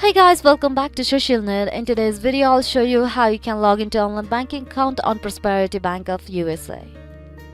Hey guys, welcome back to SocialNet. In today's video, I'll show you how you can log into online banking account on Prosperity Bank of USA.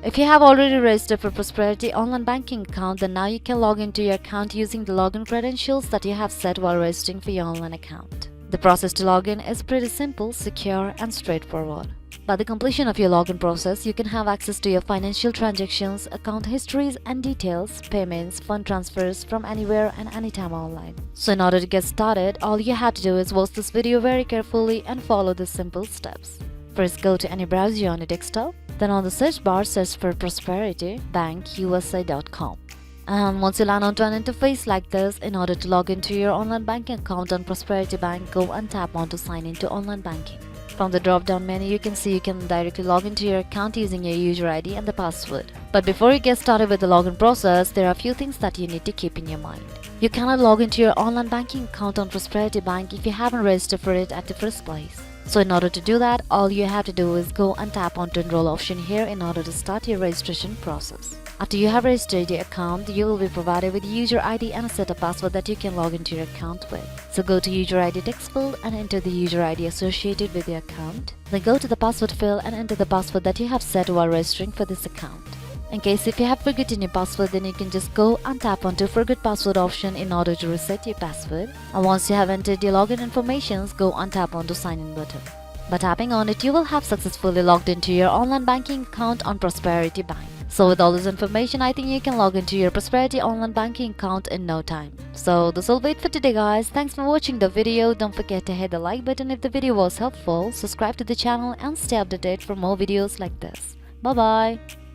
If you have already registered for Prosperity online banking account, then now you can log into your account using the login credentials that you have set while registering for your online account. The process to log in is pretty simple, secure, and straightforward. By the completion of your login process, you can have access to your financial transactions, account histories and details, payments, fund transfers from anywhere and anytime online. So in order to get started, all you have to do is watch this video very carefully and follow the simple steps. First, go to any browser on your desktop. Then on the search bar, search for prosperitybankusa.com. And once you land onto an interface like this, in order to log into your online banking account on Prosperity Bank, go and tap on to sign into online banking. From the drop-down menu, you can see you can directly log into your account using your user ID and the password. But before you get started with the login process, there are a few things that you need to keep in your mind. You cannot log into your online banking account on Prosperity Bank if you haven't registered for it at the first place. So in order to do that, all you have to do is go and tap on to enroll option here in order to start your registration process. After you have registered your account, you will be provided with user ID and a set of password that you can log into your account with. So go to user ID text field and enter the user ID associated with your account. Then go to the password field and enter the password that you have set while registering for this account. In case if you have forgotten your password, then you can just go and tap on to forget password option in order to reset your password. And once you have entered your login informations, go and tap on to sign in button. By tapping on it, you will have successfully logged into your online banking account on Prosperity Bank. So with all this information, I think you can log into your Prosperity online banking account in no time. So this will wait for today guys. Thanks for watching the video. Don't forget to hit the like button if the video was helpful, subscribe to the channel and stay updated for more videos like this. Bye bye.